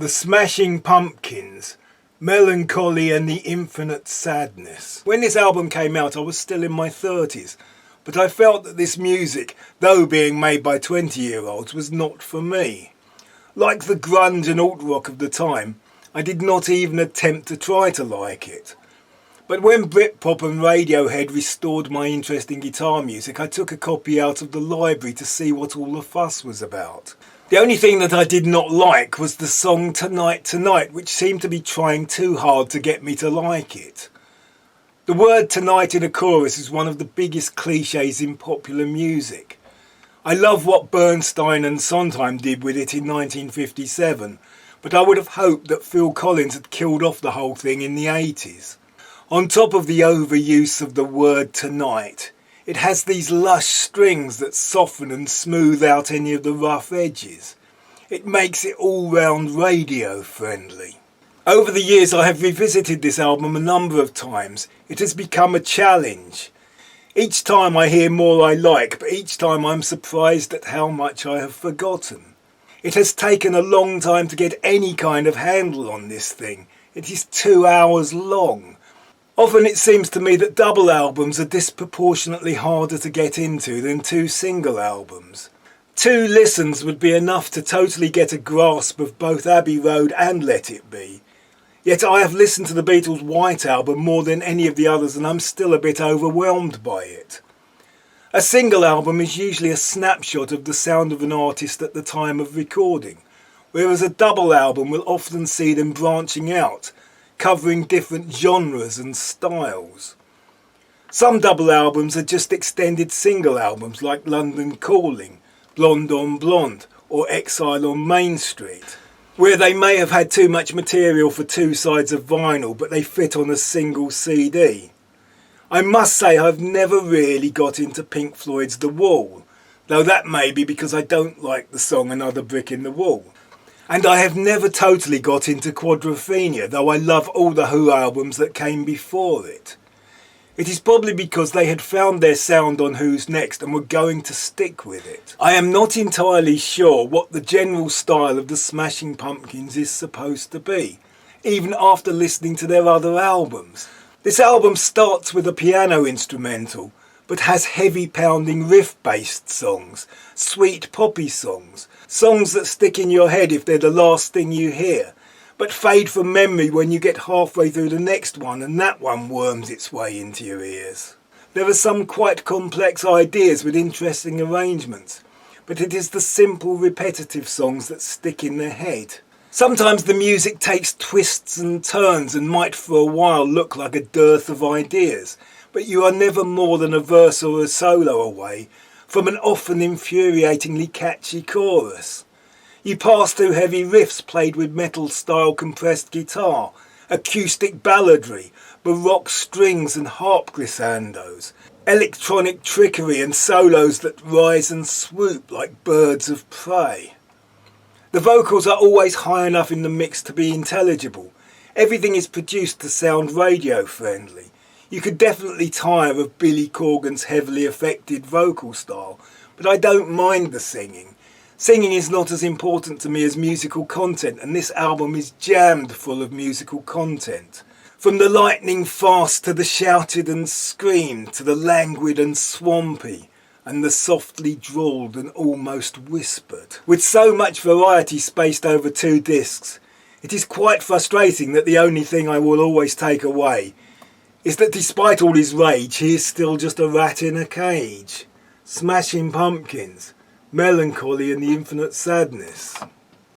The Smashing Pumpkins, Melon, Collie and the Infinite Sadness. When this album came out, I was still in my 30s, but I felt that this music, though being made by 20-year-olds, was not for me. Like the grunge and alt-rock of the time, I did not even attempt to try to like it. But when Britpop and Radiohead restored my interest in guitar music, I took a copy out of the library to see what all the fuss was about. The only thing that I did not like was the song Tonight Tonight, which seemed to be trying too hard to get me to like it. The word tonight in a chorus is one of the biggest cliches in popular music. I love what Bernstein and Sondheim did with it in 1957, but I would have hoped that Phil Collins had killed off the whole thing in the 80s. On top of the overuse of the word tonight, it has these lush strings that soften and smooth out any of the rough edges. It makes it all-round radio friendly. Over the years I have revisited this album a number of times. It has become a challenge. Each time I hear more I like, but each time I'm surprised at how much I have forgotten. It has taken a long time to get any kind of handle on this thing. It is 2 hours long. Often it seems to me that double albums are disproportionately harder to get into than 2 single albums. 2 listens would be enough to totally get a grasp of both Abbey Road and Let It Be. Yet I have listened to the Beatles' White Album more than any of the others and I'm still a bit overwhelmed by it. A single album is usually a snapshot of the sound of an artist at the time of recording, whereas a double album will often see them branching out, covering different genres and styles. Some double albums are just extended single albums like London Calling, Blonde on Blonde or Exile on Main Street, where they may have had too much material for 2 sides of vinyl but they fit on a single CD. I must say I've never really got into Pink Floyd's The Wall, though that may be because I don't like the song Another Brick in the Wall. And I have never totally got into Quadrophenia, though I love all the Who albums that came before it. It is probably because they had found their sound on Who's Next and were going to stick with it. I am not entirely sure what the general style of the Smashing Pumpkins is supposed to be, even after listening to their other albums. This album starts with a piano instrumental, but has heavy pounding riff-based songs, sweet poppy songs, songs that stick in your head if they're the last thing you hear, but fade from memory when you get halfway through the next one and that one worms its way into your ears. There are some quite complex ideas with interesting arrangements, but it is the simple repetitive songs that stick in the head. Sometimes the music takes twists and turns and might for a while look like a dearth of ideas, but you are never more than a verse or a solo away from an often infuriatingly catchy chorus. You pass through heavy riffs played with metal-style compressed guitar, acoustic balladry, baroque strings and harp glissandos, electronic trickery and solos that rise and swoop like birds of prey. The vocals are always high enough in the mix to be intelligible. Everything is produced to sound radio-friendly. You could definitely tire of Billy Corgan's heavily affected vocal style, but I don't mind the singing. Singing is not as important to me as musical content, and this album is jammed full of musical content. From the lightning fast to the shouted and screamed, to the languid and swampy, and the softly drawled and almost whispered. With so much variety spaced over 2 discs, it is quite frustrating that the only thing I will always take away is that despite all his rage, he is still just a rat in a cage. Smashing Pumpkins, Melancholy and the Infinite Sadness.